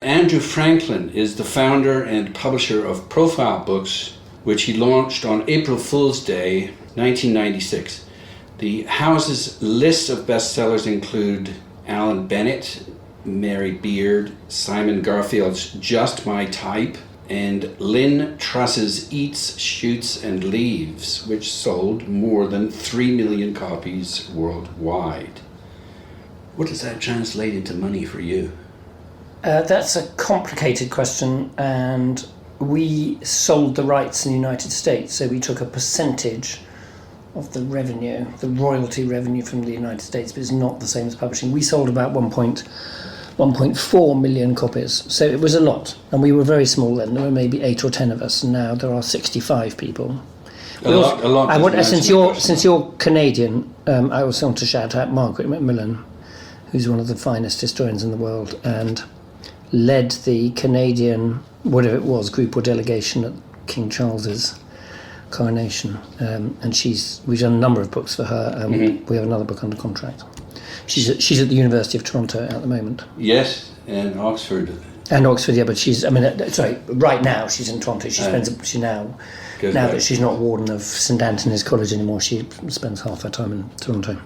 Andrew Franklin is the founder and publisher of Profile Books, which he launched on April Fool's Day, 1996. The house's list of bestsellers include Alan Bennett, Mary Beard, Simon Garfield's Just My Type, and Lynne Truss's Eats, Shoots and Leaves, which sold more than 3 million copies worldwide. What does that translate into money for you? That's a complicated question, and we sold the rights in the United States, so we took a percentage of the revenue, the royalty revenue from the United States, but it's not the same as publishing. We sold about 1.4 million copies, so it was a lot, and we were very small then. There were maybe 8 or 10 of us, and now there are 65 people. A lot. Since you're Canadian, I also want to shout out Margaret Macmillan, who's one of the finest historians in the world, and led the Canadian, whatever it was, group or delegation at King Charles's coronation. And we've done a number of books for her. We have another book under contract. She's at the University of Toronto at the moment. Yes, and Oxford. And Oxford, yeah, but right now she's in Toronto. Now that she's not warden of St Anthony's College anymore, she spends half her time in Toronto.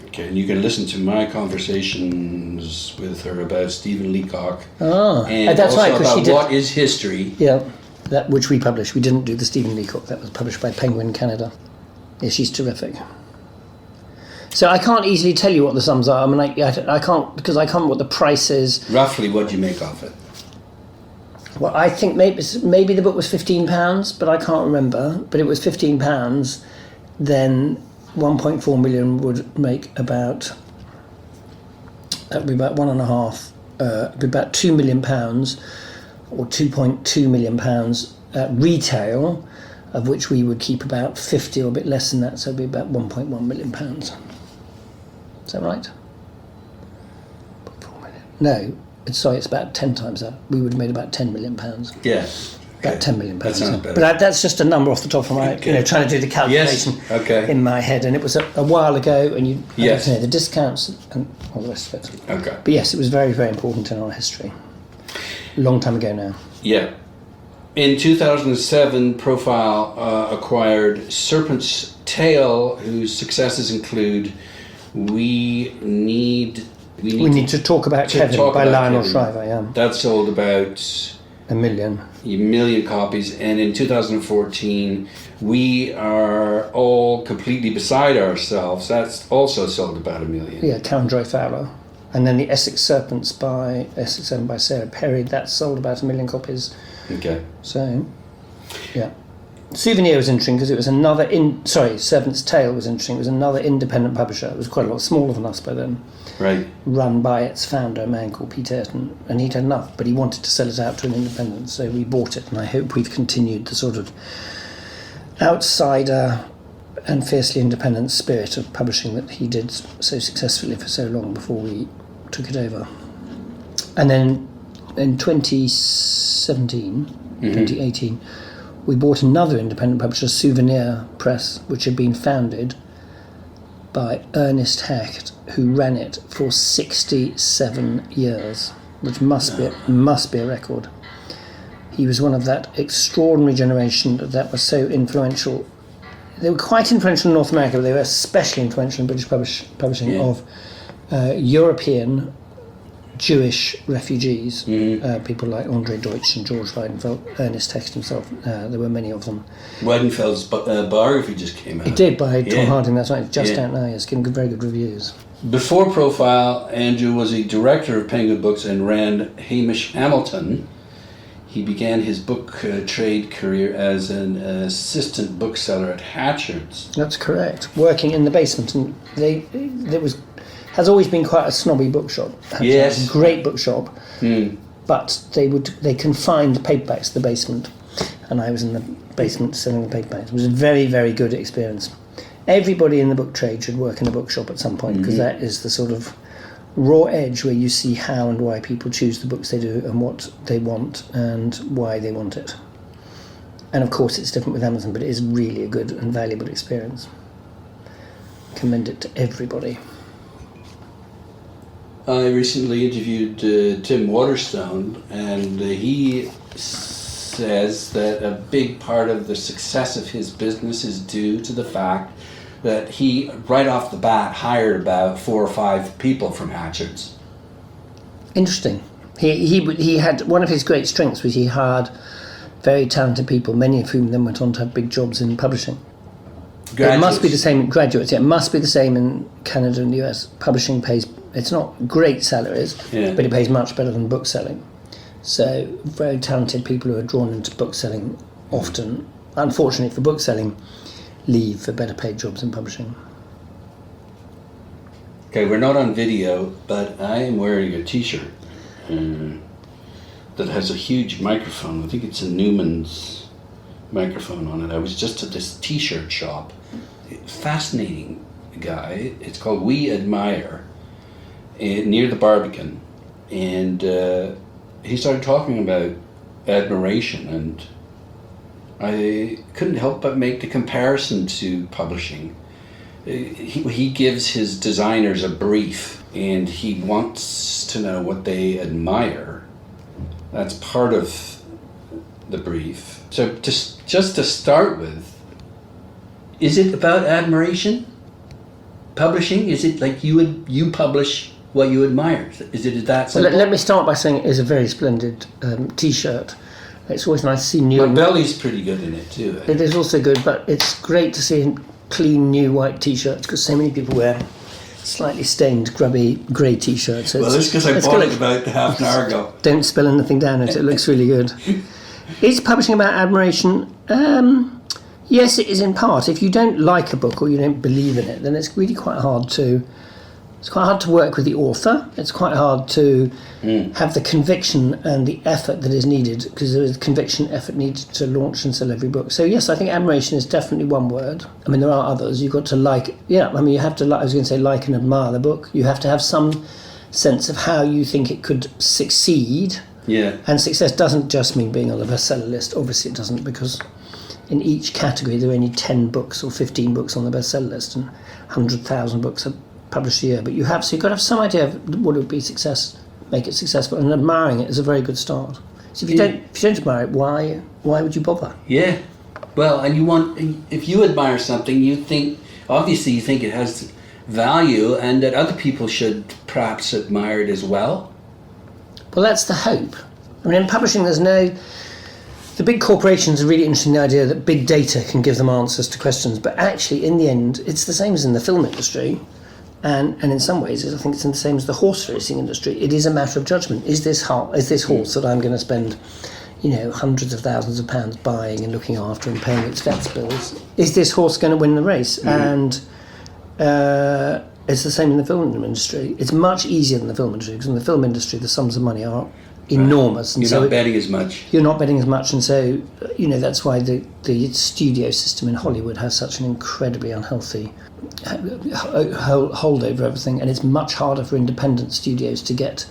Okay, and you can listen to my conversations with her about Stephen Leacock. And that's right, because she did. What is history? Yeah, that which we published. We didn't do the Stephen Leacock. That was published by Penguin Canada. Yeah, she's terrific. So I can't easily tell you what the sums are. I mean, I can't, because I can't remember what the price is. Roughly, what do you make of it? Well, I think maybe the book was £15, but I can't remember. But it was £15. Then 1.4 million would make about. That would be about about £2 million, or £2.2 million at retail, of which we would keep about 50 or a bit less than that, so it'd be about £1.1 million. Is that right? 4 million. No, it's about 10 times that. We would have made about £10 million. Yes. About £10 million. That sounds better. But that's just a number off the top of my, trying to do the calculation in my head. And it was a while ago, and you have to know the discounts and all the rest of it. Okay. But yes, it was very, very important in our history. A long time ago now. Yeah. In 2007, Profile acquired Serpent's Tale, whose successes include We Need to Talk About Kevin by Lionel Shriver. Yeah. That sold about a million copies, and in 2014, We Are All Completely Beside Ourselves. That's also sold about 1 million. Yeah, Karen Joy Fowler. And then the Essex Serpents by Sarah Perry, that sold about 1 million copies. Okay. So, yeah. Souvenir was interesting because it was Serpent's Tale was interesting. It was another independent publisher. It was quite a lot smaller than us by then. Right. Run by its founder, a man called Pete Ayrton. And he'd had enough, but he wanted to sell it out to an independent. So we bought it, and I hope we've continued the sort of outsider and fiercely independent spirit of publishing that he did so successfully for so long before we took it over. And then in 2018, we bought another independent publisher, Souvenir Press, which had been founded by Ernest Hecht, who ran it for 67 years, which must be a record. He was one of that extraordinary generation that was so influential. They were quite influential in North America, but they were especially influential in British publishing of European Jewish refugees, people like Andre Deutsch and George Weidenfeld, Ernest Hecht himself. There were many of them. Weidenfeld's biography just came out. It did, by Tom Harding, that's right. It's just out now. It's getting very good reviews. Before Profile, Andrew was a director of Penguin Books and ran Hamish Hamilton. He began his book trade career as an assistant bookseller at Hatchards. That's correct. Working in the basement, and has always been quite a snobby bookshop. Yes. Great bookshop. But they confined paperbacks to the basement, and I was in the basement selling the paperbacks. It was a very, very good experience. Everybody in the book trade should work in a bookshop at some point, because that is the sort of raw edge where you see how and why people choose the books they do and what they want and why they want it. And of course it's different with Amazon, but it is really a good and valuable experience. Commend it to everybody. I recently interviewed Tim Waterstone, and he says that a big part of the success of his business is due to the fact that he, right off the bat, hired about 4 or 5 people from Hatchards. Interesting. He had, one of his great strengths was he hired very talented people, many of whom then went on to have big jobs in publishing. Graduates. It must be the same, graduates, yeah, it must be the same in Canada and the US. Publishing pays, it's not great salaries, but it pays much better than book selling. So very talented people who are drawn into book selling often, unfortunately for book selling, leave for better paid jobs in publishing. Okay, we're not on video, but I am wearing a t-shirt that has a huge microphone. I think it's a Newman's microphone on it. I was just at this t-shirt shop. Fascinating guy. It's called We Admire, near the Barbican. And he started talking about admiration, and I couldn't help but make the comparison to publishing. He gives his designers a brief, and he wants to know what they admire. That's part of the brief. So just to start with, is it about admiration? Publishing? Is it like you publish what you admire? Is it that simple? Well, let me start by saying it is a very splendid t-shirt. It's always nice to see new. My belly's pretty good in it too. It is also good, but it's great to see clean new white t-shirts, because so many people wear slightly stained, grubby grey t-shirts. So well, that's because I bought it about half an hour ago. Don't spill anything down it. It looks really good. Is publishing about admiration? Yes, it is in part. If you don't like a book or you don't believe in it, then it's really quite hard to. It's quite hard to work with the author. It's quite hard to have the conviction and the effort that is needed, because there is conviction, effort needed to launch and sell every book. So yes, I think admiration is definitely one word. I mean, there are others. You've got to like, yeah, I mean, you have to like, I was going to say like and admire the book. You have to have some sense of how you think it could succeed. Yeah. And success doesn't just mean being on the bestseller list. Obviously it doesn't, because in each category there are only 10 books or 15 books on the bestseller list, and 100,000 books are published a year. But you've got to have some idea of what it would be success, make it successful, and admiring it is a very good start. So if you don't admire it, why would you bother? Yeah. Well, and if you admire something, you think it has value, and that other people should perhaps admire it as well. Well, that's the hope. I mean, in publishing, the big corporations are really interested in the idea that big data can give them answers to questions, but actually, in the end, it's the same as in the film industry, and in some ways, I think it's the same as the horse racing industry. It is a matter of judgment. Is this horse that I'm going to spend, hundreds of thousands of pounds buying and looking after and paying its vets bills, is this horse going to win the race? And it's the same in the film industry. It's much easier than the film industry, because in the film industry the sums of money are enormous. And You're not betting as much. You're not betting as much, and so that's why the studio system in Hollywood has such an incredibly unhealthy hold over everything, and it's much harder for independent studios to get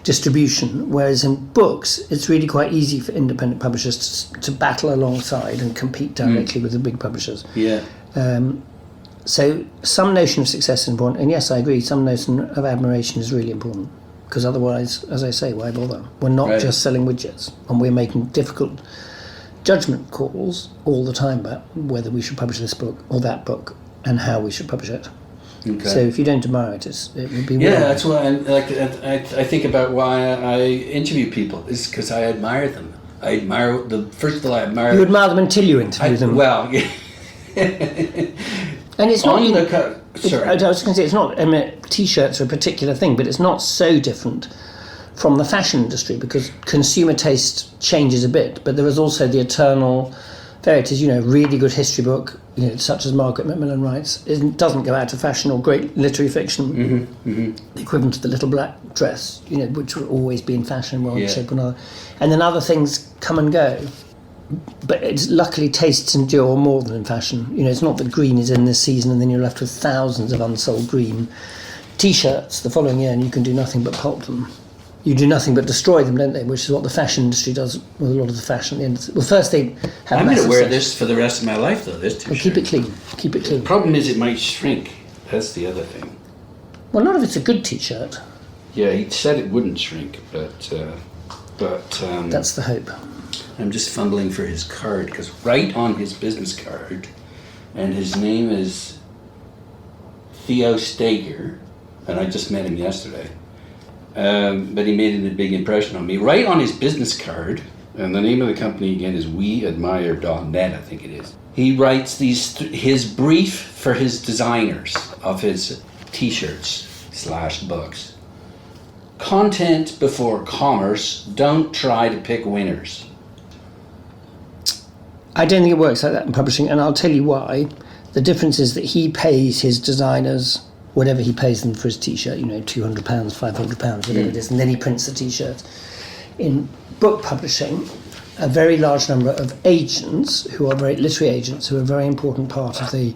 distribution, whereas in books it's really quite easy for independent publishers to battle alongside and compete directly with the big publishers. Yeah. So some notion of success is important, and yes, I agree, some notion of admiration is really important, because otherwise, as I say, why bother? We're not just selling widgets, and we're making difficult judgment calls all the time about whether we should publish this book or that book and how we should publish it. Okay. So if you don't admire it, it would be weird. Yeah, that's why I think about why I interview people, is because I admire them. I admire first of all, I admire. You admire them until you interview them. Well, yeah. And it's not. Sorry. I was going to say, it's not. T-shirts are a particular thing, but it's not so different from the fashion industry, because consumer taste changes a bit. But there is also the eternal varieties. Really good history book, such as Margaret Macmillan writes, doesn't go out of fashion, or great literary fiction, the equivalent of the little black dress, which will always be in fashion, shape or another. And then other things come and go. But it's luckily tastes endure more than in fashion. It's not that green is in this season and then you're left with thousands of unsold green T-shirts the following year, and you can do nothing but pulp them. You do nothing but destroy them, don't they? Which is what the fashion industry does with a lot of the fashion. Well, first they have. I'm going to wear this for the rest of my life, though. This T-shirt. Keep it clean. Keep it clean. The problem is it might shrink. That's the other thing. Well, not if it's a good T-shirt. Yeah, he said it wouldn't shrink, but That's the hope. I'm just fumbling for his card, because right on his business card, and his name is Theo Steger, and I just met him yesterday, but he made a big impression on me. Right on his business card, and the name of the company again is weadmire.net, I think it is. He writes his brief for his designers of his t-shirts / books. Content before commerce, don't try to pick winners. I don't think it works like that in publishing, and I'll tell you why. The difference is that he pays his designers whatever he pays them for his t-shirt, £200, £500, whatever it is, and then he prints the t-shirt. In book publishing, a very large number of agents, who are very literary agents, who are a very important part of the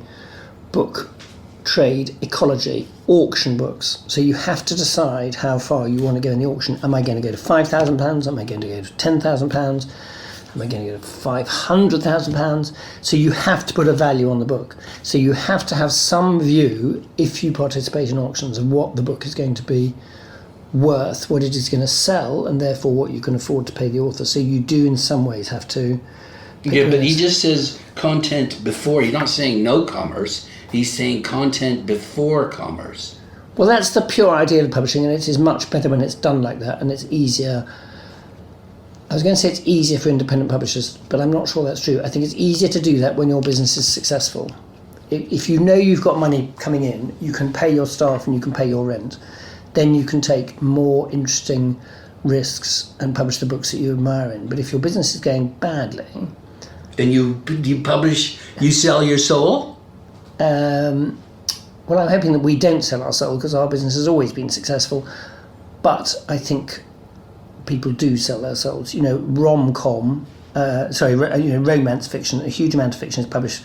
book trade ecology, auction books. So you have to decide how far you want to go in the auction. Am I going to go to £5,000? Am I going to go to £10,000? Am I going to go to £500,000? So you have to put a value on the book. So you have to have some view, if you participate in auctions, of what the book is going to be worth, what it is going to sell, and therefore what you can afford to pay the author. So you do in some ways have to... Yeah, but he just says content before. He's not saying no commerce. He's saying content before commerce. Well, that's the pure ideal of publishing, and it is much better when it's done like that, and it's easier. I was going to say it's easier for independent publishers, but I'm not sure that's true. I think it's easier to do that when your business is successful. If you know you've got money coming in, you can pay your staff and you can pay your rent, then you can take more interesting risks and publish the books that you admire in. But if your business is going badly... Then you publish, you sell your soul? Well, I'm hoping that we don't sell our soul, because our business has always been successful. But I think people do sell their souls. Rom-com, romance fiction, a huge amount of fiction is published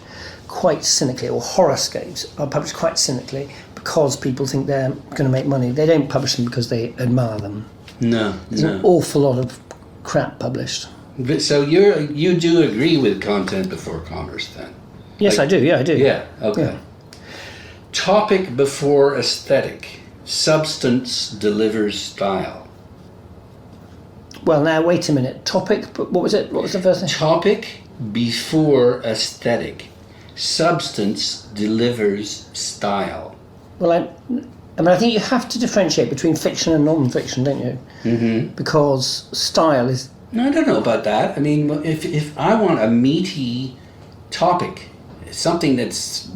quite cynically, or horoscopes are published quite cynically because people think they're going to make money. They don't publish them because they admire them. No, There's an awful lot of crap published. But so you do agree with content before commerce, then? Yes, I do. Yeah, I do. Yeah, okay. Yeah. Topic before aesthetic. Substance delivers style. Well, now, wait a minute. Topic, what was it? What was the first thing? Topic before aesthetic. Substance delivers style. Well, I think you have to differentiate between fiction and non-fiction, don't you? Mm-hmm. Because style is... No, I don't know about that. I mean, if I want a meaty topic, something that's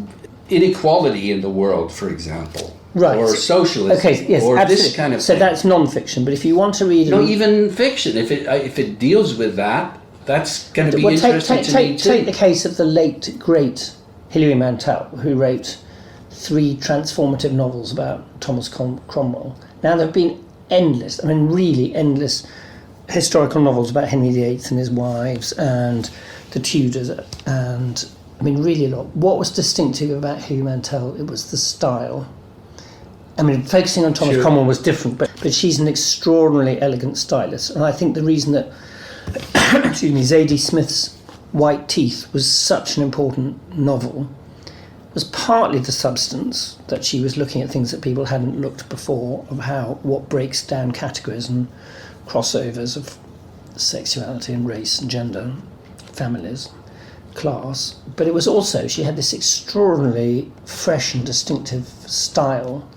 inequality in the world, for example, right, or socialism, okay, yes, or absolutely. this kind of so thing. that's non-fiction. But if you want to read, even fiction, if it deals with that, that's going to be interesting to me too. Take the case of the late great Hilary Mantel, who wrote 3 transformative novels about Thomas Cromwell. Now there have been endless, really endless, historical novels about Henry VIII and his wives and the Tudors, and really a lot. What was distinctive about Hilary Mantel? It was the style. Focusing on Thomas Cromwell was different, but she's an extraordinarily elegant stylist, and I think the reason that Zadie Smith's White Teeth was such an important novel was partly the substance, that she was looking at things that people hadn't looked before, of what breaks down categories and crossovers of sexuality and race and gender, families, class. But it was also, she had this extraordinarily fresh and distinctive style,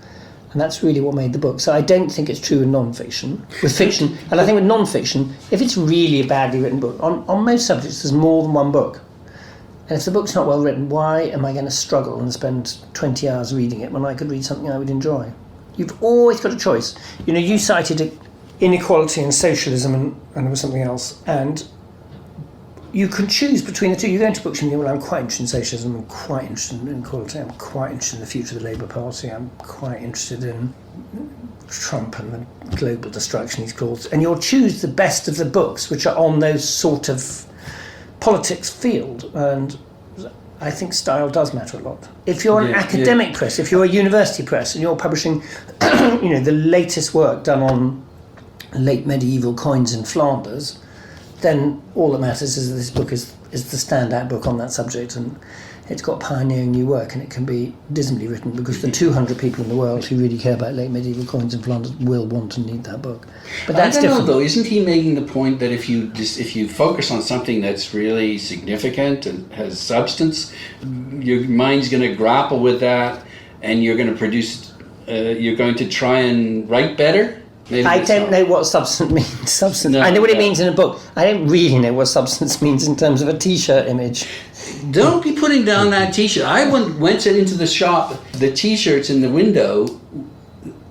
and that's really what made the book. So I don't think it's true in non-fiction. With fiction, and I think with non-fiction, if it's really a badly written book, on most subjects there's more than one book. And if the book's not well written, why am I going to struggle and spend 20 hours reading it when I could read something I would enjoy? You've always got a choice. You cited inequality and socialism, and there was something else, and you can choose between the two. You go into books and you think, well, I'm quite interested in socialism, I'm quite interested in inequality, I'm quite interested in the future of the Labour Party, I'm quite interested in Trump and the global destruction he's caused, and you'll choose the best of the books which are on those sort of politics field, and I think style does matter a lot. If you're an academic press, if you're a university press and you're publishing the latest work done on late medieval coins in Flanders, then all that matters is that this book is is the standout book on that subject, and it's got pioneering new work, and it can be dismally written because the 200 people in the world who really care about late medieval coins in Flanders will want and need that book. But that's I don't different. know, though. Isn't he making the point that if you focus on something that's really significant and has substance, your mind's going to grapple with that, and you're going to produce. You're going to try and write better. Maybe I don't know what substance means. Substance. I know what it means in a book. I don't really know what substance means in terms of a T-shirt image. Don't be putting down that T-shirt. I went into the shop. The T-shirts in the window,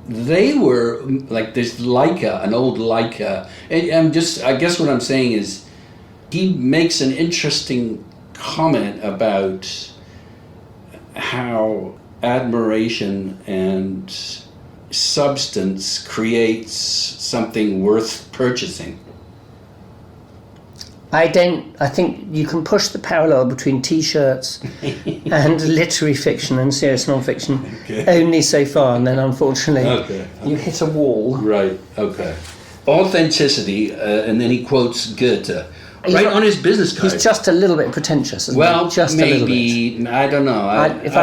they were like this Leica, an old Leica. And I guess what I'm saying is, he makes an interesting comment about how admiration and substance creates something worth purchasing. I think you can push the parallel between T-shirts and literary fiction and serious non-fiction only so far, and then unfortunately you hit a wall. Right, okay. Authenticity, and then he quotes Goethe. On his business card. He's just a little bit pretentious, isn't he? Just maybe, a little bit. I don't know. If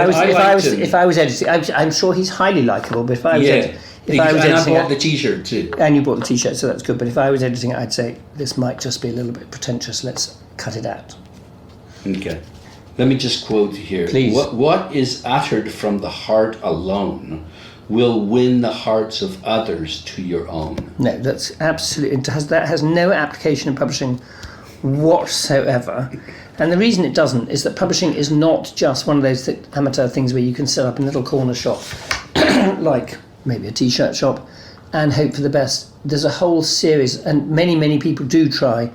I was editing, I'm sure he's highly likeable, but if I was editing... I bought the T-shirt too. And you bought the T-shirt, so that's good. But if I was editing it, I'd say this might just be a little bit pretentious. Let's cut it out. Okay. Let me just quote here. Please. What is uttered from the heart alone will win the hearts of others to your own. No, that's absolutely... That has no application in publishing whatsoever. And the reason it doesn't is that publishing is not just one of those amateur things where you can set up a little corner shop, like... maybe a T-shirt shop, and hope for the best. There's a whole series, and many people do try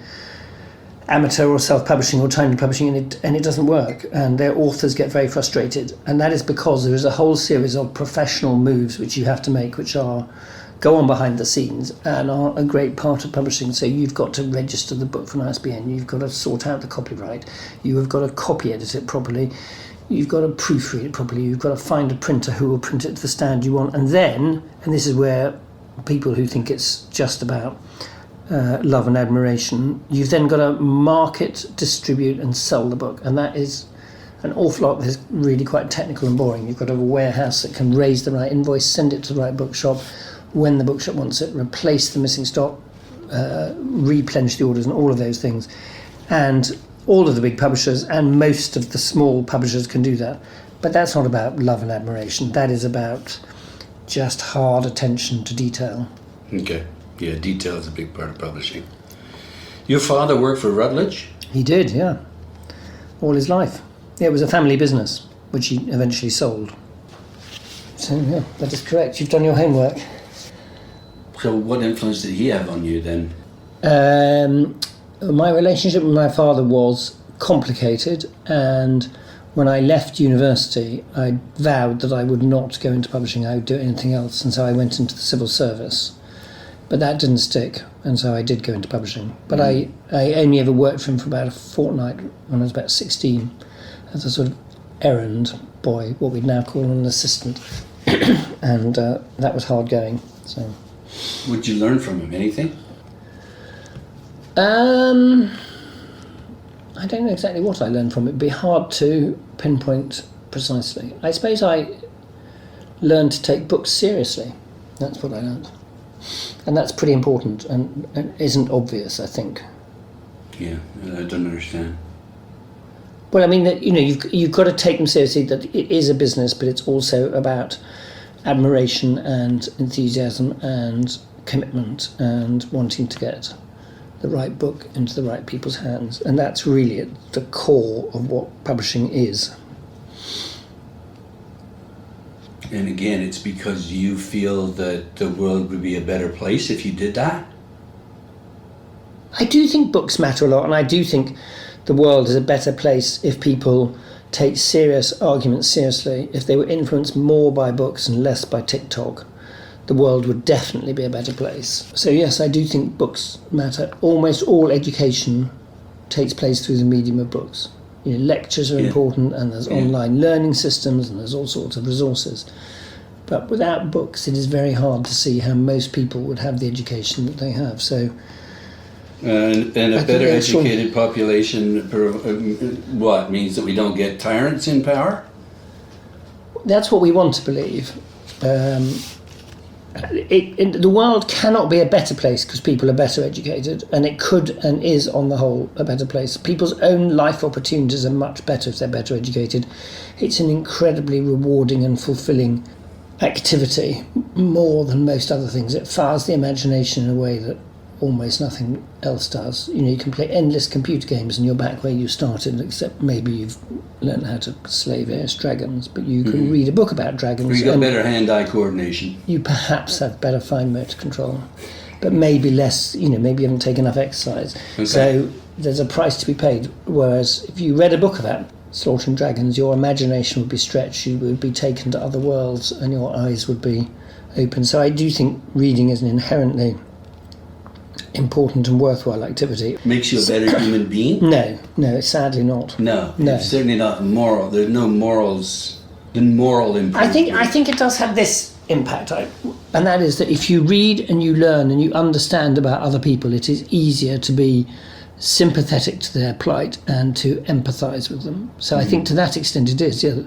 amateur or self-publishing or tiny publishing, and it doesn't work, and their authors get very frustrated, and that is because there is a whole series of professional moves which you have to make, which go on behind the scenes and are a great part of publishing. So you've got to register the book for an ISBN, you've got to sort out the copyright, you have got to copy edit it properly, you've got to proofread it properly, you've got to find a printer who will print it to the standard you want, and this is where people who think it's just about love and admiration, you've then got to market, distribute and sell the book, and that is an awful lot that is really quite technical and boring. You've got to have a warehouse that can raise the right invoice, send it to the right bookshop when the bookshop wants it, replace the missing stock, replenish the orders and all of those things. And all of the big publishers and most of the small publishers can do that. But that's not about love and admiration. That is about just hard attention to detail. Okay. Yeah, detail is a big part of publishing. Your father worked for Routledge? He did, yeah. All his life. Yeah, it was a family business, which he eventually sold. So, yeah, that is correct. You've done your homework. So what influence did he have on you then? My relationship with my father was complicated, and when I left university, I vowed that I would not go into publishing, I would do anything else, and so I went into the civil service. But that didn't stick, and so I did go into publishing. But I only ever worked for him for about a fortnight when I was about 16, as a sort of errand boy, what we'd now call an assistant, and that was hard going. So, what did you learn from him? Anything? I don't know exactly what I learned from it. It'd be hard to pinpoint precisely. I suppose I learned to take books seriously. That's what I learned. And that's pretty important and isn't obvious, I think. Yeah, I don't understand. Well, I mean, that you've got to take them seriously, that it is a business, but it's also about admiration and enthusiasm and commitment and wanting to get the right book into the right people's hands. And that's really at the core of what publishing is. And again, it's because you feel that the world would be a better place if you did that? I do think books matter a lot, and I do think the world is a better place if people take serious arguments seriously. If they were influenced more by books and less by TikTok, the world would definitely be a better place. So yes, I do think books matter. Almost all education takes place through the medium of books. Lectures are important, and there's online learning systems, and there's all sorts of resources. But without books, it is very hard to see how most people would have the education that they have. So And a think better that's true. educated population, what, means that we don't get tyrants in power? That's what we want to believe. The world cannot be a better place because people are better educated, and it could and is on the whole a better place. People's own life opportunities are much better if they're better educated. It's an incredibly rewarding and fulfilling activity, more than most other things. It fires the imagination in a way that almost nothing else does. You can play endless computer games and you're back where you started, except maybe you've learned how to slay various dragons, but you can read a book about dragons. You got better hand-eye coordination. You perhaps have better fine motor control, but maybe less, maybe you haven't taken enough exercise. Okay. So there's a price to be paid, whereas if you read a book about slaughtering dragons, your imagination would be stretched, you would be taken to other worlds and your eyes would be open. So I do think reading is an inherently important and worthwhile activity. Makes you a better human being? No, sadly not. No, it's certainly not moral. There's no morals, the moral improvement. I think it does have this impact, and that is that if you read and you learn and you understand about other people, it is easier to be sympathetic to their plight and to empathise with them. So I think to that extent it is, yeah.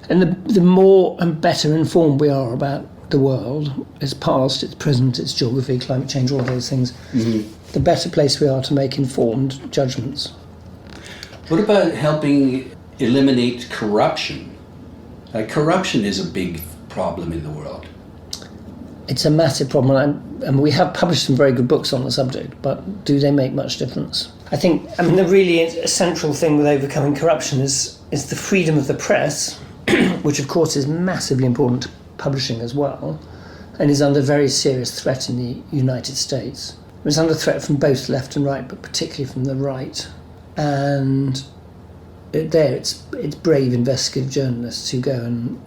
And the more and better informed we are about the world, its past, its present, its geography, climate change, all those things, the better place we are to make informed judgments. What about helping eliminate corruption? Corruption is a big problem in the world. It's a massive problem, and we have published some very good books on the subject, but do they make much difference? I think, the really essential thing with overcoming corruption is the freedom of the press, which of course is massively important to publishing as well, and is under very serious threat in the United States. It's under threat from both left and right, but particularly from the right. And it's brave investigative journalists who go and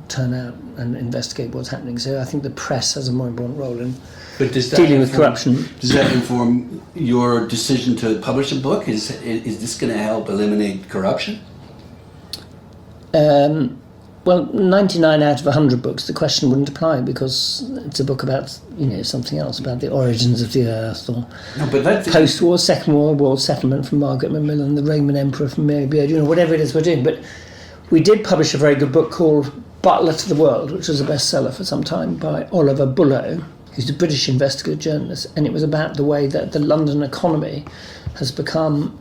turn out and investigate what's happening. So I think the press has a more important role in dealing with corruption. Does that inform your decision to publish a book? Is this going to help eliminate corruption? Well, 99 out of 100 books, the question wouldn't apply because it's a book about, something else, about the origins of the earth, or post-war, Second World War settlement from Margaret Macmillan, the Roman Emperor from Mary Beard, whatever it is we're doing. But we did publish a very good book called Butler to the World, which was a bestseller for some time by Oliver Bullough, who's a British investigative journalist, and it was about the way that the London economy has become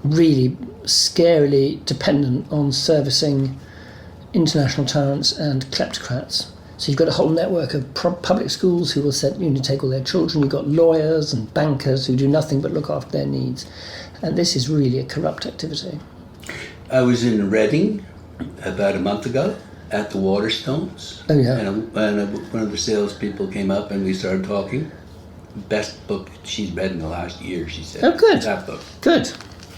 really scarily dependent on servicing international tyrants and kleptocrats. So you've got a whole network of public schools who will take all their children. You've got lawyers and bankers who do nothing but look after their needs. And this is really a corrupt activity. I was in Reading about a month ago at the Waterstones. Oh, yeah. And one of the salespeople came up and we started talking. Best book she's read in the last year, she said. Oh, good. That book. Good.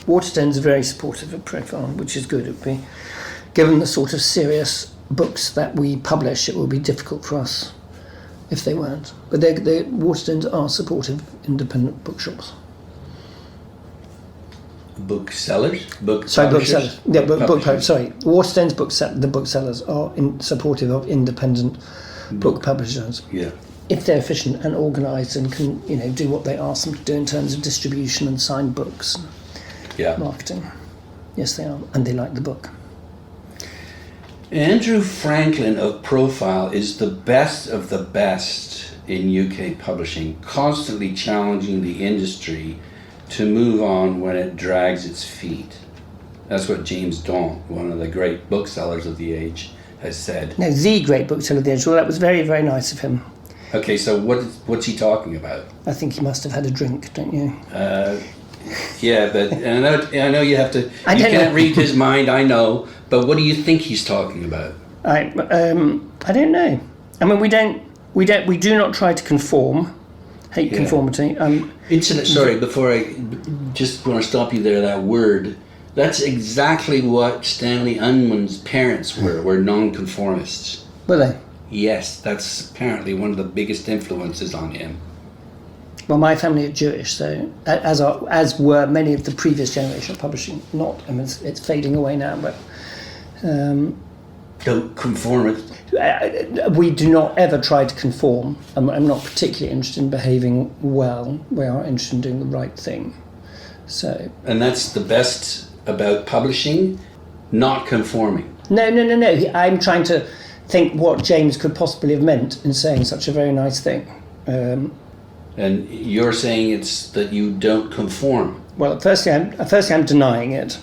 Waterstone's very supportive of Profile, which is good. It would be, given the sort of serious books that we publish, it would be difficult for us if they weren't. But the Waterstones are supportive independent bookshops. Booksellers? Booksellers. Yeah, Waterstone's the booksellers are supportive of independent book publishers. Yeah. If they're efficient and organised and can, do what they ask them to do in terms of distribution and signed books, marketing. Yes, they are, and they like the book. Andrew Franklin of Profile is the best of the best in UK publishing, constantly challenging the industry to move on when it drags its feet. That's what James Daunt, one of the great booksellers of the age, has said. No, the great bookseller of the age. Well, that was very, very nice of him. Okay, so what's he talking about? I think he must have had a drink, don't you? Yeah, but I know you have to. You can't read his mind. I know, but what do you think he's talking about? I don't know. I mean, we do not try to conform. Hate conformity. Sorry, before I just want to stop you there. That word. That's exactly what Stanley Unwin's parents were non-conformists. Were they? Yes, that's apparently one of the biggest influences on him. Well, my family are Jewish, so as were many of the previous generation of publishing. It's fading away now, but don't conform it. We do not ever try to conform. I'm not particularly interested in behaving well. We are interested in doing the right thing. So. And that's the best about publishing, not conforming. No. I'm trying to think what James could possibly have meant in saying such a very nice thing. And you're saying it's that you don't conform. Well, firstly, I'm denying it.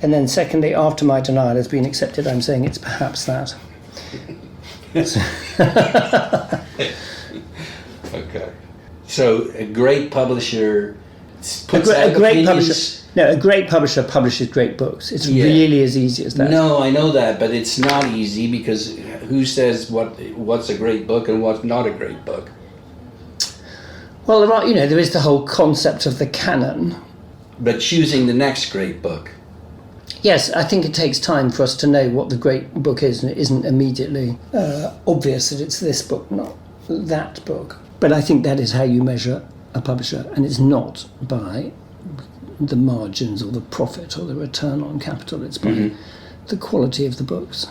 And then secondly, after my denial has been accepted, I'm saying it's perhaps that. Okay. So a great publisher puts a great publisher publishes great books. It's really as easy as that. No, I know that, but it's not easy because who says what's a great book and what's not a great book? Well, there is the whole concept of the canon. But choosing the next great book. Yes, I think it takes time for us to know what the great book is, and it isn't immediately obvious that it's this book, not that book. But I think that is how you measure a publisher, and it's not by the margins or the profit or the return on capital. It's by the quality of the books.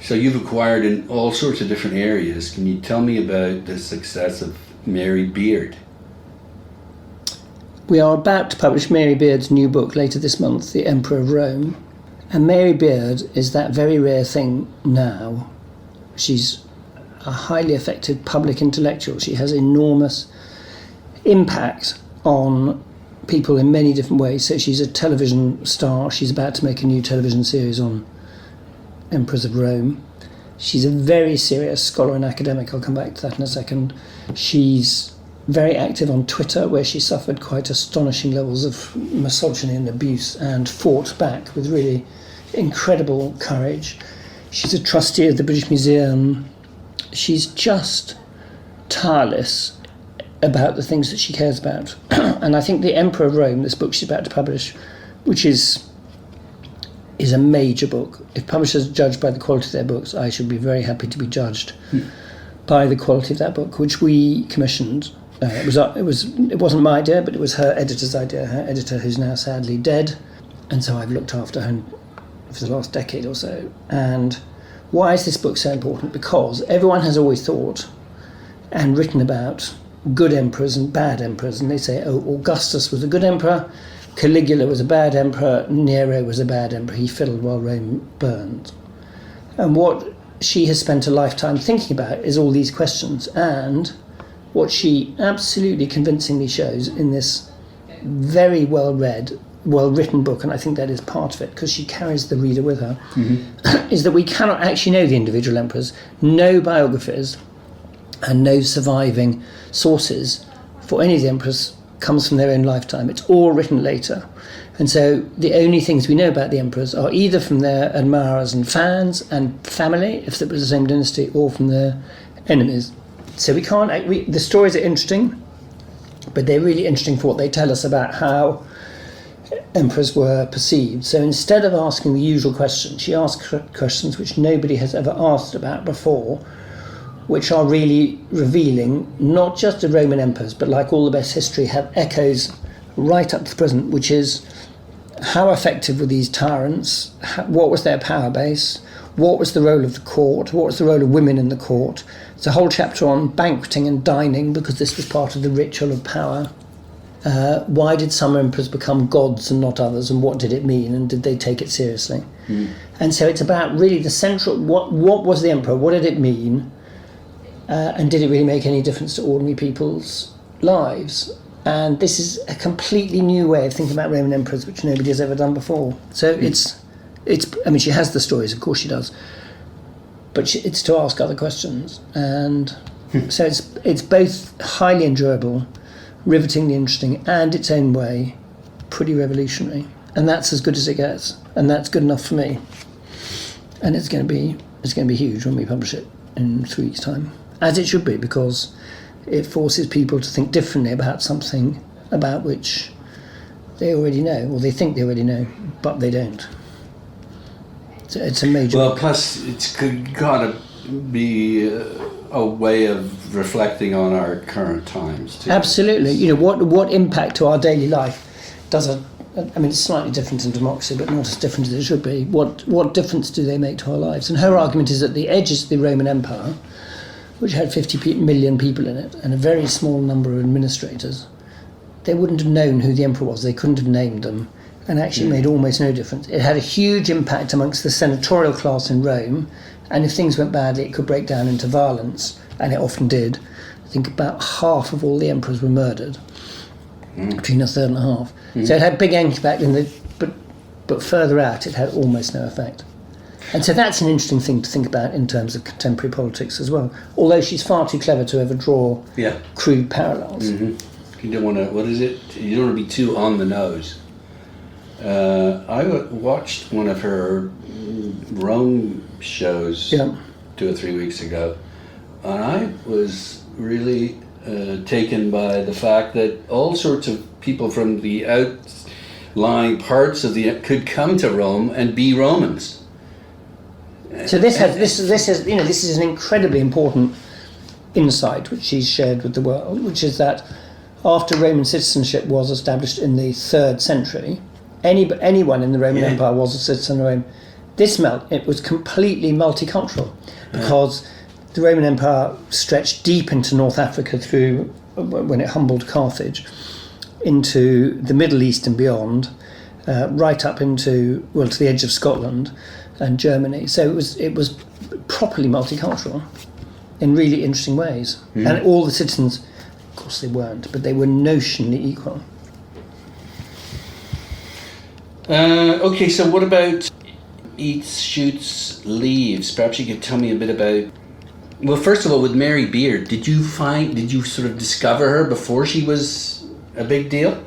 So you've acquired in all sorts of different areas. Can you tell me about the success of Mary Beard? We are about to publish Mary Beard's new book later this month, The Emperor of Rome. And Mary Beard is that very rare thing now. She's a highly effective public intellectual. She has enormous impact on people in many different ways. So she's a television star. She's about to make a new television series on Emperors of Rome. She's a very serious scholar and academic. I'll come back to that in a second. She's very active on Twitter, where she suffered quite astonishing levels of misogyny and abuse and fought back with really incredible courage. She's a trustee of the British Museum. She's just tireless about the things that she cares about. And I think The Emperor of Rome, this book she's about to publish, which is a major book. If publishers are judged by the quality of their books, I should be very happy to be judged by the quality of that book, which we commissioned. It wasn't my idea, but it was her editor's idea. Her editor, who's now sadly dead, and so I've looked after her for the last decade or so. And why is this book so important? Because everyone has always thought and written about good emperors and bad emperors, and they say, oh, Augustus was a good emperor, Caligula was a bad emperor, Nero was a bad emperor, he fiddled while Rome burned. And what she has spent a lifetime thinking about is all these questions, and what she absolutely convincingly shows in this very well-read, well-written book, and I think that is part of it, because she carries the reader with her, is that we cannot actually know the individual emperors. No biographies and no surviving sources for any of the emperors comes from their own lifetime. It's all written later. And so the only things we know about the emperors are either from their admirers and fans and family, if it was the same dynasty, or from their enemies. So we can't. The stories are interesting, but they're really interesting for what they tell us about how emperors were perceived. So instead of asking the usual questions, she asks questions which nobody has ever asked about before, which are really revealing, not just of Roman emperors, but like all the best history, have echoes right up to the present, which is how effective were these tyrants, what was their power base, what was the role of the court, what was the role of women in the court. It's a whole chapter on banqueting and dining, because this was part of the ritual of power. Why did some emperors become gods and not others, and what did it mean, and did they take it seriously? And so it's about really the central, what was the emperor, what did it mean, and did it really make any difference to ordinary people's lives? And this is a completely new way of thinking about Roman emperors, which nobody has ever done before. So it's. I mean, she has the stories, of course she does, but it's to ask other questions, and so it's both highly enjoyable, rivetingly interesting, and its own way, pretty revolutionary, and that's as good as it gets, and that's good enough for me. And it's going to be huge when we publish it in 3 weeks' time, as it should be, because it forces people to think differently about something about which they already know, or they think they already know, but they don't. It's a major. Well, plus it's got to be a way of reflecting on our current times too. Absolutely. You know, what impact to our daily life does a I mean, it's slightly different in democracy, but not as different as it should be. What difference do they make to our lives? And her argument is at the edges of the Roman Empire, which had 50 million people in it and a very small number of administrators, they wouldn't have known who the emperor was. They couldn't have named them, and actually it made almost no difference. It had a huge impact amongst the senatorial class in Rome, and if things went badly, it could break down into violence, and it often did. I think about half of all the emperors were murdered, between a third and a half. So it had big impact but further out, it had almost no effect. And so that's an interesting thing to think about in terms of contemporary politics as well. Although she's far too clever to ever draw crude parallels. You don't want to, what is it? You don't want to be too on the nose. I watched one of her Rome shows 2 or 3 weeks ago, and I was really taken by the fact that all sorts of people from the outlying parts of the could come to Rome and be Romans. So this is an incredibly important insight which she's shared with the world, which is that after Roman citizenship was established in the 3rd century, anyone in the Roman Empire was a citizen of Rome. It was completely multicultural because the Roman Empire stretched deep into North Africa through, when it humbled Carthage, into the Middle East and beyond, right up into, to the edge of Scotland and Germany. So it was properly multicultural in really interesting ways. And all the citizens, of course they weren't, but they were notionally equal. Okay, so what about eats, shoots, leaves? Perhaps you could tell me a bit about... Well, first of all, with Mary Beard, did you sort of discover her before she was a big deal?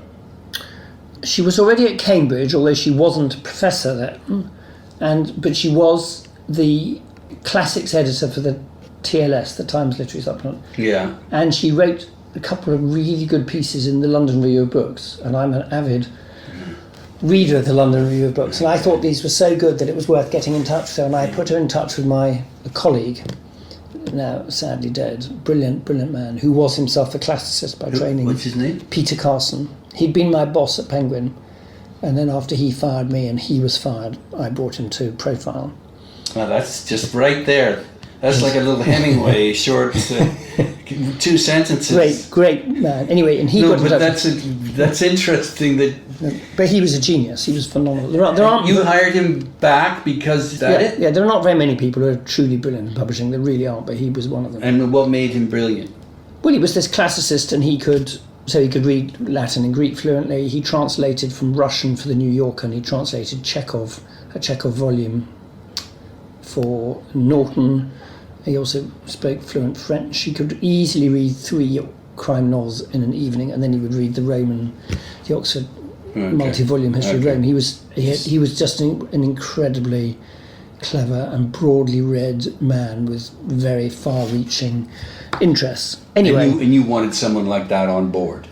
She was already at Cambridge, although she wasn't a professor then, but she was the classics editor for the TLS, the Times Literary Supplement. Yeah. And she wrote a couple of really good pieces in the London Review of Books, and I'm an avid reader of the London Review of Books, and I thought these were so good that it was worth getting in touch with her, and I put her in touch with a colleague, now sadly dead, brilliant man, who was himself a classicist by training. What's his name? Peter Carson. He'd been my boss at Penguin, and then after he fired me and he was fired, I brought him to Profile. Well, that's just right there. That's like a little Hemingway short, 2 sentences. Great man. Anyway, and he got in touch. That's interesting that. But he was a genius. He was phenomenal. You hired him back because that. Yeah, there are not very many people who are truly brilliant in publishing. There really aren't, but he was one of them. And what made him brilliant? Well, he was this classicist, and he could read Latin and Greek fluently. He translated from Russian for the New Yorker, and he translated a Chekhov volume for Norton. He also spoke fluent French. He could easily read 3 crime novels in an evening, and then he would read the Oxford multi-volume history of Rome. He was just an incredibly clever and broadly read man with very far-reaching interests. Anyway, and you wanted someone like that on board.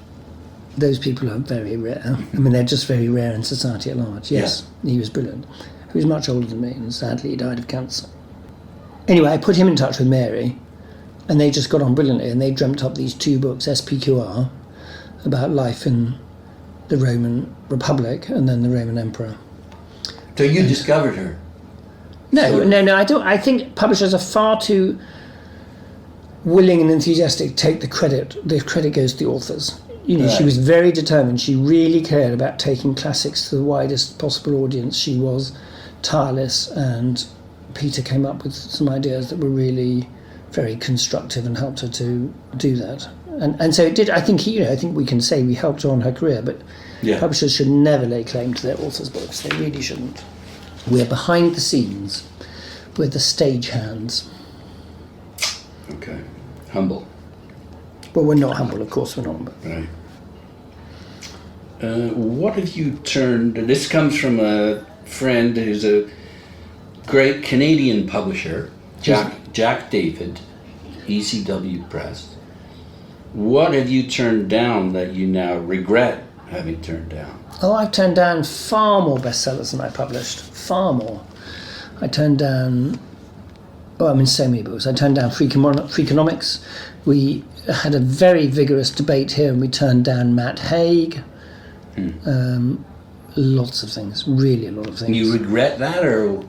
Those people are very rare. I mean, they're just very rare in society at large. Yes, He was brilliant. He was much older than me, and sadly he died of cancer. Anyway, I put him in touch with Mary, and they just got on brilliantly, and they dreamt up these 2 books, SPQR, about life in the Roman Republic and then the Roman Emperor. So you discovered her? No, I don't. I think publishers are far too willing and enthusiastic to take the credit. The credit goes to the authors. She was very determined. She really cared about taking classics to the widest possible audience. She was tireless, and Peter came up with some ideas that were really very constructive and helped her to do that. And so it did. I think we can say we helped her on her career, but publishers should never lay claim to their authors' books. They really shouldn't. We're behind the scenes. We're the stage hands. Okay. Humble. Well, we're not humble, of course we're not. But. Right. What have you turned... This comes from a friend who's a great Canadian publisher, Jack David, ECW Press. What have you turned down that you now regret having turned down? Oh, I've turned down far more bestsellers than I published. Far more. I turned down... so many books. I turned down Freakonomics. We had a very vigorous debate here, and we turned down Matt Haig, lots of things, really a lot of things. You regret that, or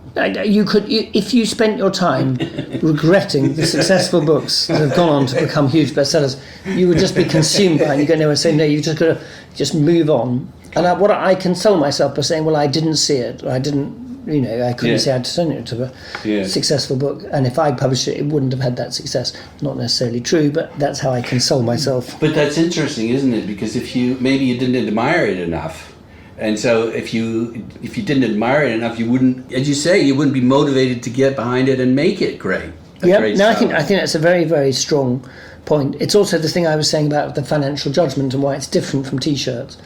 You could, if you spent your time regretting the successful books that have gone on to become huge bestsellers, you would just be consumed by it. You go nowhere and say, no, you just got to just move on. And I console myself by saying, well, I didn't see it. I didn't, I couldn't see how to turn it into a successful book. And if I published it, it wouldn't have had that success. Not necessarily true, but that's how I console myself. But that's interesting, isn't it? Because maybe you didn't admire it enough. And so if you didn't admire it enough, you wouldn't, as you say, you wouldn't be motivated to get behind it and make it great. Yeah, no, I think that's a very, very strong point. It's also the thing I was saying about the financial judgment and why it's different from T-shirts.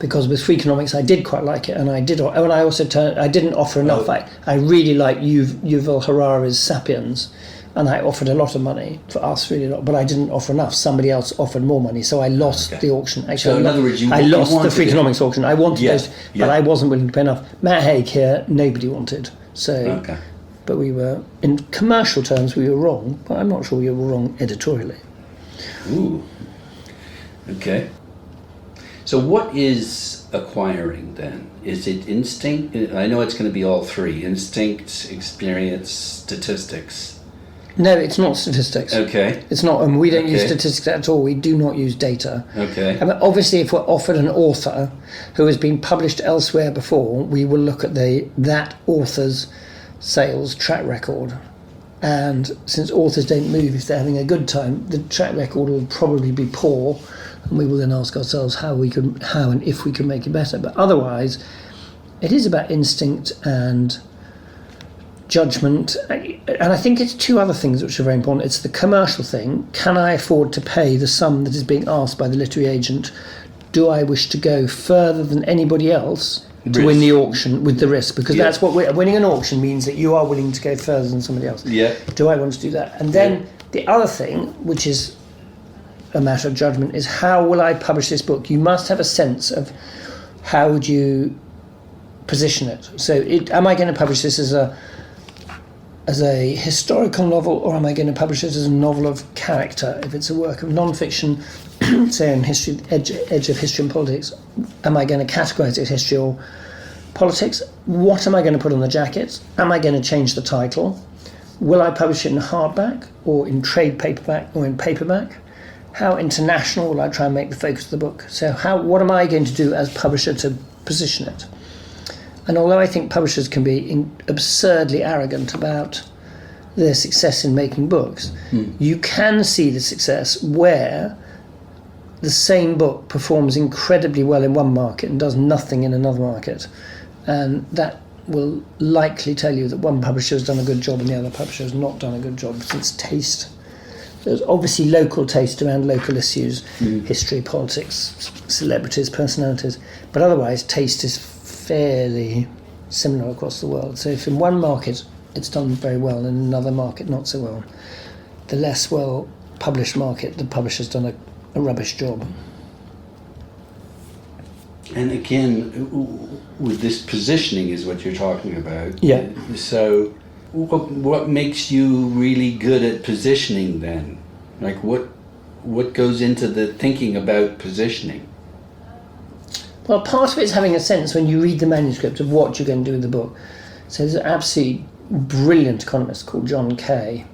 Because with Freakonomics, I did quite like it, and I did. And I also I didn't offer enough. I really like Yuval Harari's *Sapiens*, and I offered a lot of money for us, really a lot. But I didn't offer enough. Somebody else offered more money, so I lost the auction. Actually, so in other words, I lost the Freakonomics auction. I wanted those, but I wasn't willing to pay enough. Matt Haig here, nobody wanted. So, but we were, in commercial terms, we were wrong. But I'm not sure we were wrong editorially. Ooh. Okay. So what is acquiring then? Is it instinct? I know it's going to be all three: instinct, experience, statistics. No, it's not statistics. Okay. It's not, and we don't use statistics at all. We do not use data. Okay. I mean, obviously, if we're offered an author who has been published elsewhere before, we will look at that author's sales track record. And since authors don't move if they're having a good time, the track record will probably be poor. And we will then ask ourselves how and if we can make it better. But otherwise, it is about instinct and judgment. And I think it's two other things which are very important. It's the commercial thing. Can I afford to pay the sum that is being asked by the literary agent? Do I wish to go further than anybody else to win the auction with the risk? Because that's what winning an auction means, that you are willing to go further than somebody else. Yeah. Do I want to do that? And then the other thing, which is a matter of judgment, is how will I publish this book? You must have a sense of how would you position it. So am I going to publish this as a historical novel, or am I going to publish it as a novel of character? If it's a work of non-fiction, say in history, edge of history and politics, am I going to categorise it as history or politics? What am I going to put on the jacket? Am I going to change the title? Will I publish it in hardback or in trade paperback or in paperback? How international will I try and make the focus of the book? So what am I going to do as publisher to position it? And although I think publishers can be absurdly arrogant about their success in making books, you can see the success where the same book performs incredibly well in one market and does nothing in another market. And that will likely tell you that one publisher has done a good job and the other publisher has not done a good job, since taste. There's obviously local taste around local issues, history, politics, celebrities, personalities, but otherwise taste is fairly similar across the world. So if in one market it's done very well and in another market not so well, the less well published market, the publisher's done a rubbish job. And again, with this positioning is what you're talking about. Yeah. So what makes you really good at positioning then? Like what goes into the thinking about positioning? Well, part of it's having a sense when you read the manuscript of what you're going to do with the book. So there's an absolutely brilliant economist called John Kay,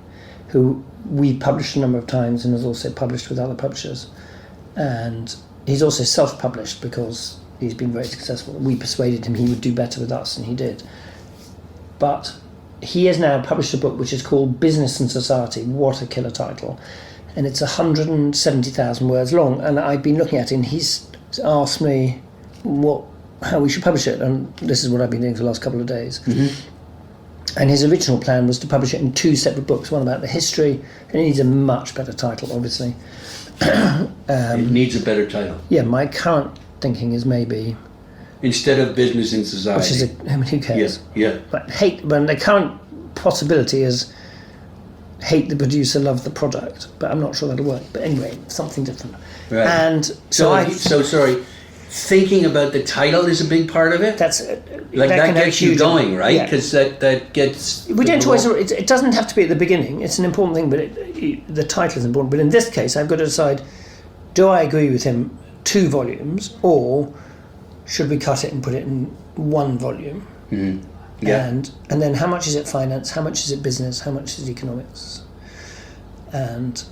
who we published a number of times and has also published with other publishers. And he's also self-published because he's been very successful. We persuaded him he would do better with us, and he did. But he has now published a book which is called Business and Society. What a killer title. And it's 170,000 words long. And I've been looking at it, and he's asked me how we should publish it. And this is what I've been doing for the last couple of days. And his original plan was to publish it in two separate books, one about the history, and it needs a much better title, obviously. It needs a better title. Yeah, my current thinking is maybe... Instead of Business in Society. Which is I mean, who cares? Yeah. But the current possibility is hate the producer, love the product. But I'm not sure that'll work. But anyway, something different. Right. And so sorry, thinking about the title is a big part of it? That gets you going, right? Because that gets... We don't always... It doesn't have to be at the beginning. It's an important thing, but the title is important. But in this case, I've got to decide, do I agree with him 2 volumes, or should we cut it and put it in one volume? Yeah. And then how much is it finance? How much is it business? How much is it economics? And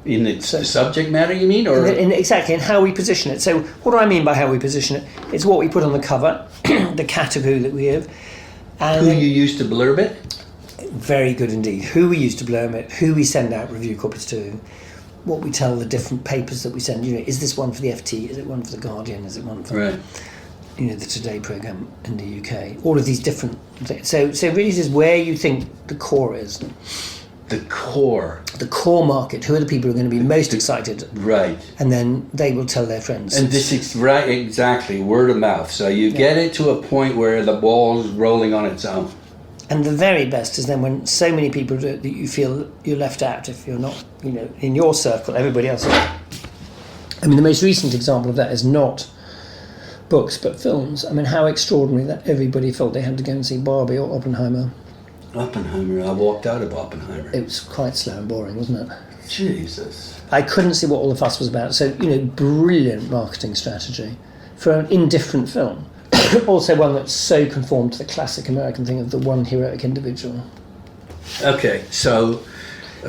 in its subject matter, you mean, or exactly, and how we position it. So, what do I mean by how we position it? It's what we put on the cover, the category that we have, and who you use to blurb it. Very good indeed. Who we use to blurb it, who we send out review copies to, what we tell the different papers that we send. You know, is this one for the FT? Is it one for the Guardian? Is it one for the Today programme in the UK? All of these different things. So really, this is where you think the core is. The core market. Who are the people who are going to be most excited? Right. And then they will tell their friends. And this is right, exactly, word of mouth. So you get it to a point where the ball's rolling on its own. And the very best is then when so many people do it that you feel you're left out if you're not, in your circle, everybody else. I mean, the most recent example of that is not books but films. I mean, how extraordinary that everybody felt they had to go and see Barbie or Oppenheimer. Oppenheimer, I walked out of Oppenheimer. It was quite slow and boring, wasn't it? Jesus. I couldn't see what all the fuss was about. So, brilliant marketing strategy for an indifferent film. Also one that's so conformed to the classic American thing of the one heroic individual. Okay, so...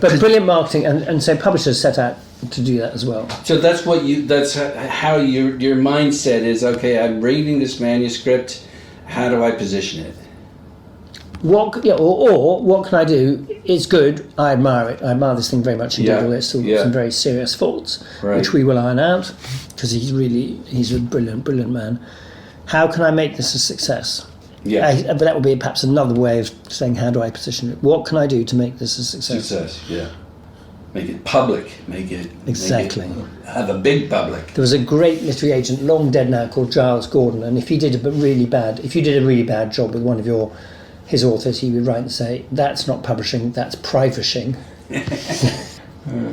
But brilliant marketing, and so publishers set out to do that as well. So that's how your mindset is, okay, I'm reading this manuscript, how do I position it? Or what can I do? It's good. I admire it. I admire this thing very much. Indeed, although it's still got some very serious faults, which we will iron out because he's a brilliant man. How can I make this a success? Yeah. But that would be perhaps another way of saying, how do I position it? What can I do to make this a success? Make it public. Exactly. Have a big public. There was a great literary agent, long dead now, called Giles Gordon, and if you did a really bad job with one of his authors, he would write and say, that's not publishing, that's privishing.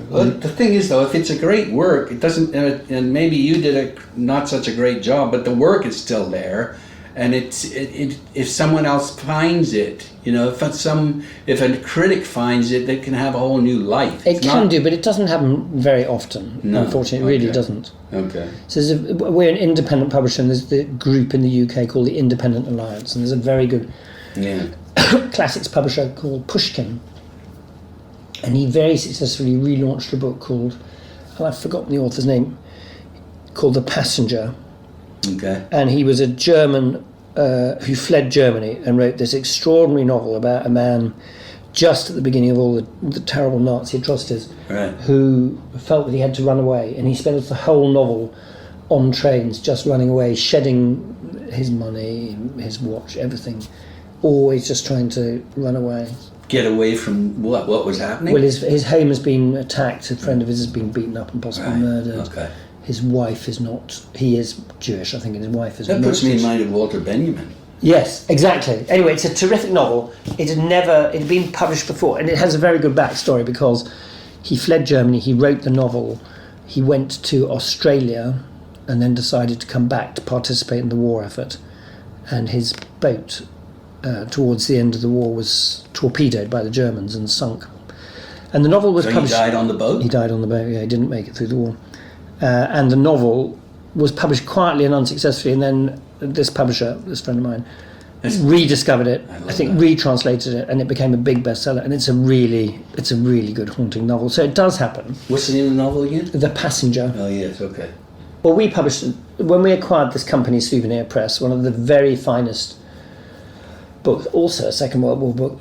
Well, the thing is, though, if it's a great work, it doesn't, and maybe you did not such a great job, but the work is still there, and if someone else finds it, if a critic finds it, they can have a whole new life. It can do, but it doesn't happen very often. No, unfortunately, it really doesn't. Okay. So we're an independent publisher, and there's the group in the UK called the Independent Alliance, and there's a very good classics publisher called Pushkin. And he very successfully relaunched a book called, I've forgotten the author's name, called The Passenger. Okay. And he was a German who fled Germany and wrote this extraordinary novel about a man just at the beginning of all the terrible Nazi atrocities who felt that he had to run away. And he spent the whole novel on trains just running away, shedding his money, his watch, everything, always just trying to run away. Get away from what was happening? Well, his home has been attacked. A friend of his has been beaten up and possibly murdered. Okay. His wife is not. He is Jewish, I think, and his wife is. That puts me in mind of Walter Benjamin. Yes, exactly. Anyway, it's a terrific novel. It had been published before, and it has a very good backstory because he fled Germany. He wrote the novel. He went to Australia, and then decided to come back to participate in the war effort, and his boat. Towards the end of the war was torpedoed by the Germans and sunk. And the novel was published... he died on the boat? He died on the boat, he didn't make it through the war. And the novel was published quietly and unsuccessfully, and then this publisher, this friend of mine, rediscovered it, I think retranslated it, and it became a big bestseller, and it's a really good haunting novel. So it does happen. What's the name of the novel again? The Passenger. Oh yes, okay. Well, we published, when we acquired this company, Souvenir Press, one of the very finest book, also a Second World War book,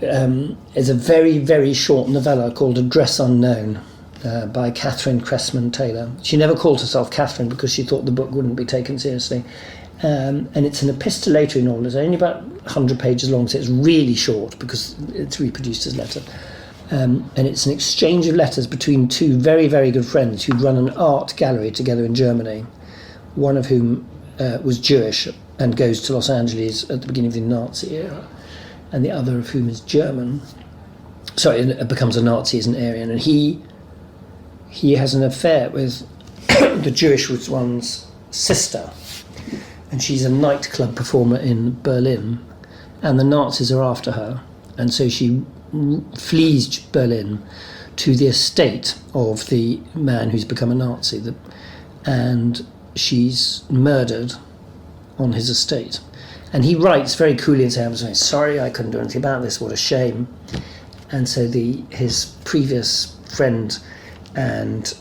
is a very, very short novella called Address Unknown by Catherine Cressman Taylor. She never called herself Catherine because she thought the book wouldn't be taken seriously. And it's an epistolatory novel. It's only about 100 pages long, so it's really short because it's reproduced as letter. And it's an exchange of letters between two very, very good friends who'd run an art gallery together in Germany, one of whom was Jewish and goes to Los Angeles at the beginning of the Nazi era, and the other of whom is German. Sorry, becomes a Nazi as an Aryan, and he has an affair with the Jewish one's sister, and she's a nightclub performer in Berlin, and the Nazis are after her, and so she flees Berlin to the estate of the man who's become a Nazi, and she's murdered on his estate. And he writes very coolly and says, "I'm very sorry, I couldn't do anything about this, what a shame." And so his previous friend and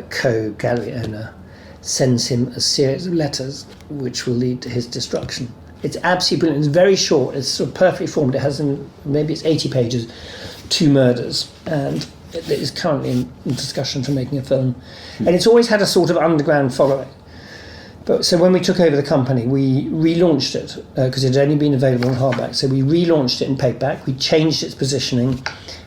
co-gallery owner sends him a series of letters which will lead to his destruction. It's absolutely brilliant. It's very short, it's sort of perfectly formed. It has, maybe it's 80 pages, 2 murders, and it is currently in discussion for making a film. And it's always had a sort of underground following. But so when we took over the company, we relaunched it because it had only been available in hardback. So we relaunched it in paperback. We changed its positioning.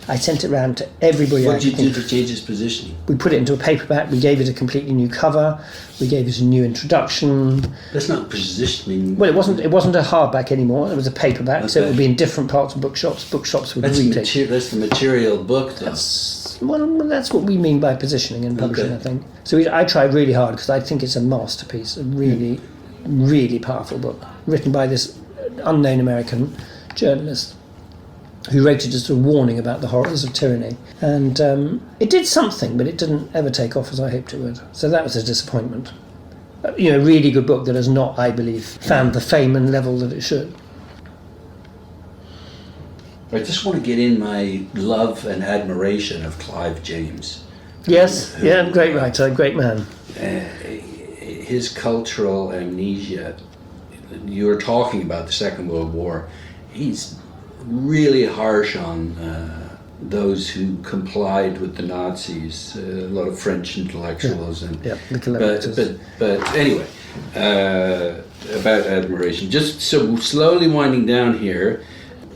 I sent it around to everybody. What did you do to change its positioning? We put it into a paperback. We gave it a completely new cover. We gave it a new introduction. That's not positioning. Well, it wasn't a hardback anymore. It was a paperback. Okay. So it would be in different parts of bookshops. Bookshops would read it. That's the material book, though. That's what we mean by positioning and publishing, I think. So I tried really hard because I think it's a masterpiece, a really, really powerful book, written by this unknown American journalist who wrote it as a warning about the horrors of tyranny. And it did something, but it didn't ever take off as I hoped it would. So that was a disappointment. A really good book that has not, I believe, found the fame and level that it should. I just want to get in my love and admiration of Clive James. Yes, great writer, great man. His cultural amnesia. You were talking about the Second World War. He's really harsh on those who complied with the Nazis. A lot of French intellectuals the collaborators. But anyway, about admiration. Just so slowly winding down here.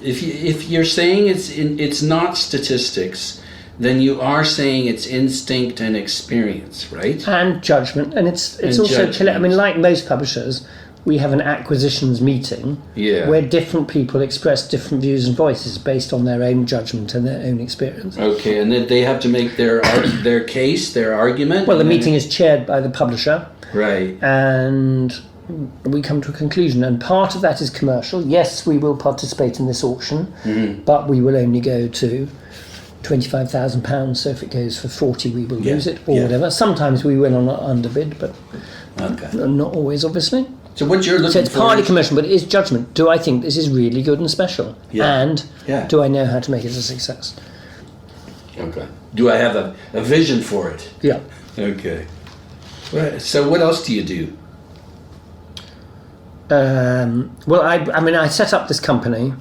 If you're saying it's not statistics, then you are saying it's instinct and experience, right? And judgement, and it's also judgment. I mean, like most publishers, we have an acquisitions meeting where different people express different views and voices based on their own judgment and their own experience. Okay, and then they have to make their case, their argument. Well, the meeting is chaired by the publisher, right? And we come to a conclusion, and part of that is commercial. Yes, we will participate in this auction, but we will only go to £25,000. So if it goes for 40, we will lose it, or whatever. Sometimes we win on an underbid, but not always, obviously. So what you're looking for? So it's partly commercial, but it is judgment. Do I think this is really good and special? And do I know how to make it a success? Okay. Do I have a vision for it? Yeah. Okay. Right. So what else do you do? Well, I set up this company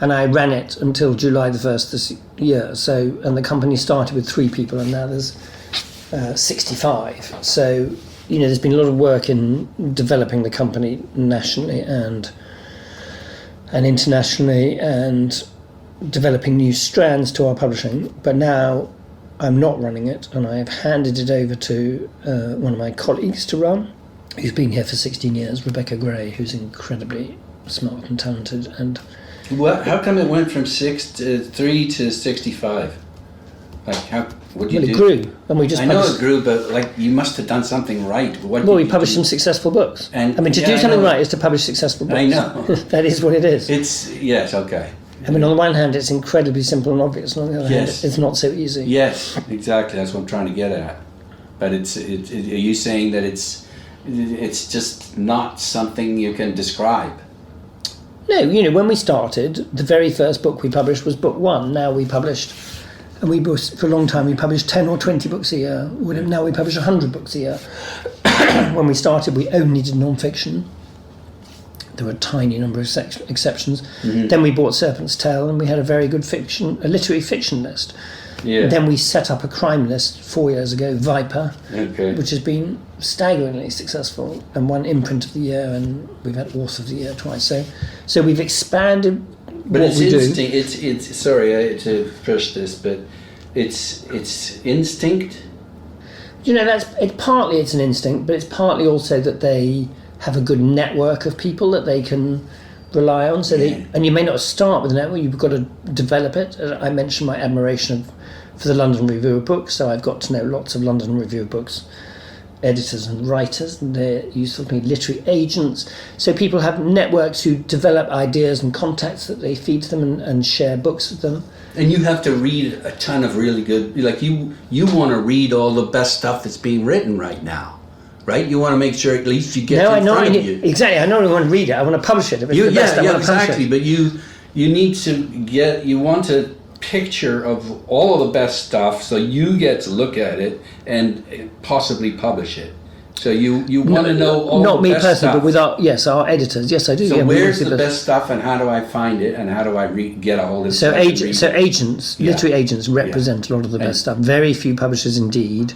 and I ran it until July the 1st this year. So, and the company started with 3 people and now there's 65. So, there's been a lot of work in developing the company nationally and internationally and developing new strands to our publishing. But now I'm not running it and I have handed it over to one of my colleagues to run, who's been here for 16 years, Rebecca Gray, who's incredibly smart and talented. And how come it went from 3 to 65? What did you do? It grew, and we just. I know it grew, but you must have done something right. We published some successful books. And to do something right is to publish successful books. I know. That is what it is. Okay. I mean, on the one hand, it's incredibly simple and obvious, and on the other hand, it's not so easy. Yes, exactly. That's what I'm trying to get at. But are you saying that it's just not something you can describe? No, when we started, the very first book we published was book 1. Now we published, and for a long time we published 10 or 20 books a year. Now we publish 100 books a year. When we started, we only did non-fiction. There were a tiny number of exceptions. Mm-hmm. Then we bought Serpent's Tale, and we had a very good a literary fiction list. Yeah. Then we set up a crime list 4 years ago, Viper, which has been staggeringly successful and won imprint of the year, and we've had author of the year twice. So we've expanded but what we do. It's sorry to push this, but it's instinct. Partly it's an instinct, but it's partly also that they have a good network of people that they can rely on. And you may not start with a network, you've got to develop it. I mentioned my admiration for the London Review of Books, so I've got to know lots of London Review of Books editors and writers, and they're useful to me, literary agents. So people have networks who develop ideas and contacts that they feed to them and share books with them. And you have to read a ton of really good, you want to read all the best stuff that's being written right now. right? You want to make sure at least you get it I in know. front of you. Exactly. I don't want to read it. I want to publish it. If it's the best, I want to publish exactly. it. But you need to you want a picture of all of the best stuff, so you get to look at it and possibly publish it. So you want to know all not the me best personally, stuff. but our editors. Yes, I do. So yeah, where's the best stuff, and how do I find it, and how do I get a hold of it? So agents, literary agents, represent a lot of the best stuff. Very few publishers indeed,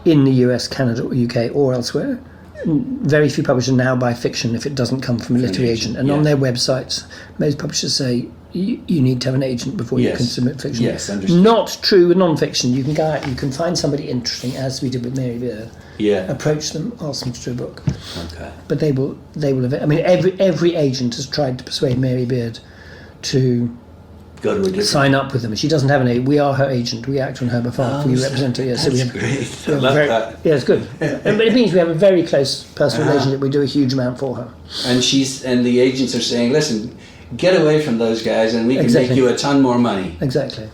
in the US, Canada, or UK, or elsewhere. Very few publishers now buy fiction if it doesn't come from a literary agent. And on their websites, most publishers say you need to have an agent before you can submit fiction. Yes, understood. Not true with non-fiction. You can go out, you can find somebody interesting, as we did with Mary Beard. Yeah. Approach them, ask them to do a book. Okay. But they will. I mean, every agent has tried to persuade Mary Beard to go to a different... sign up with them. She doesn't have an agent. We are her agent. We act on her behalf. We represent her. Yeah, so we have. Great. I love that. Yeah, it's good. But it means we have a very close personal relationship. We do a huge amount for her. And the agents are saying, listen, get away from those guys, and we can make you a ton more money. Exactly.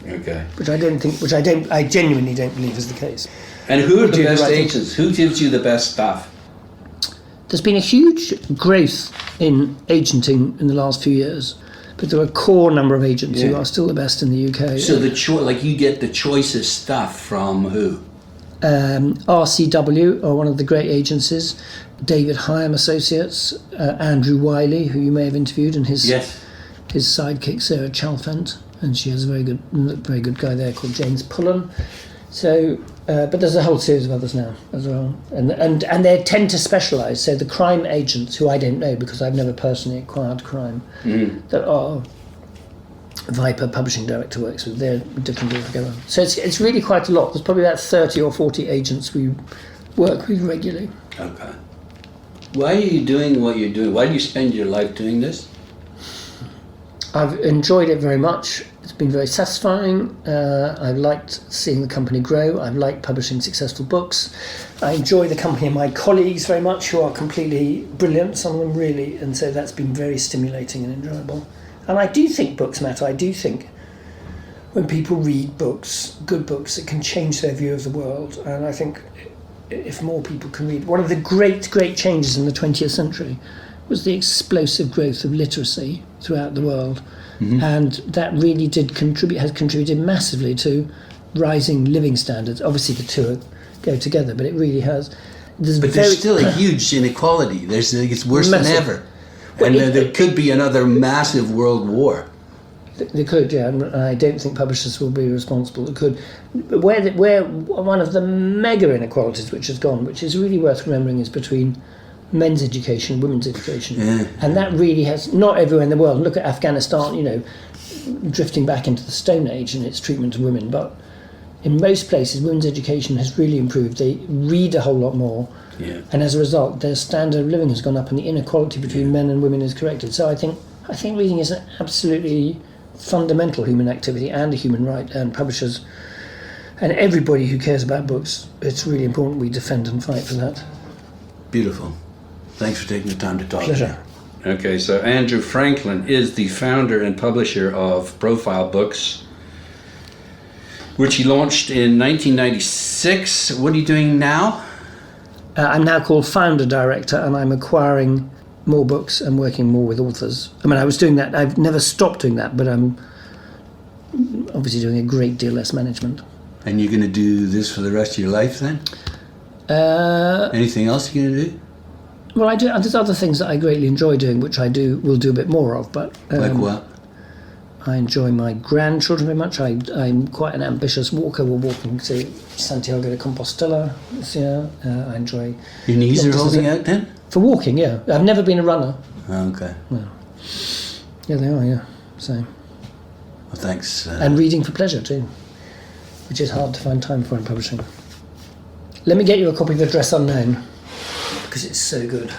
Okay. I genuinely don't believe is the case. And who are the best agents? Who gives you the best stuff? There's been a huge growth in agenting in the last few years, but there are a core number of agents who are still the best in the UK. So you get the choicest stuff from who? RCW are one of the great agencies. David Hyam Associates, Andrew Wiley, who you may have interviewed, and his sidekick Sarah Chalfant, and she has a very good guy there called James Pullen. So, but there's a whole series of others now as well, and they tend to specialise. So the crime agents, who I don't know because I've never personally acquired crime, that are Viper Publishing Director works with, they're different altogether. So it's really quite a lot. There's probably about 30 or 40 agents we work with regularly. Okay. Why are you doing what you're doing? Why do you spend your life doing this? I've enjoyed it very much. It's been very satisfying. I've liked seeing the company grow. I've liked publishing successful books. I enjoy the company of my colleagues very much, who are completely brilliant, some of them really, and so that's been very stimulating and enjoyable. And I do think books matter. I do think when people read books, good books, it can change their view of the world. And I think if more people can read, one of the great changes in the 20th century was the explosive growth of literacy throughout the world, and that really has contributed massively to rising living standards. Obviously, the two go together, but it really has. There's still a huge inequality. It's worse than ever, well, and there could be another massive world war. They could, yeah, and I don't think publishers will be responsible. It could. Where one of the mega inequalities which has gone, which is really worth remembering, is between men's education, women's education, and that really has, not everywhere in the world. Look at Afghanistan, drifting back into the Stone Age in its treatment of women, but in most places women's education has really improved. They read a whole lot more, and as a result their standard of living has gone up, and the inequality between men and women is corrected. So I think reading is an absolutely fundamental human activity and a human right, and publishers and everybody who cares about books, it's really important we defend and fight for that. Beautiful. Thanks for taking the time to talk. Pleasure. Okay, so Andrew Franklin is the founder and publisher of Profile Books, which he launched in 1996. What are you doing now? I'm now called Founder Director, and I'm acquiring more books and working more with authors. I mean, I was doing that. I've never stopped doing that, but I'm obviously doing a great deal less management. And you're going to do this for the rest of your life then? Anything else you're going to do? Well, I do. There's other things that I greatly enjoy doing, which will do a bit more of. But like what? I enjoy my grandchildren very much. I'm quite an ambitious walker. We're walking to Santiago de Compostela this year. I enjoy. Your knees are holding out then? For walking, yeah. I've never been a runner. Oh, okay. Well, yeah, they are. Yeah. So. Well, thanks. And reading for pleasure too, which is hard to find time for in publishing. Let me get you a copy of Address Unknown, because it's so good.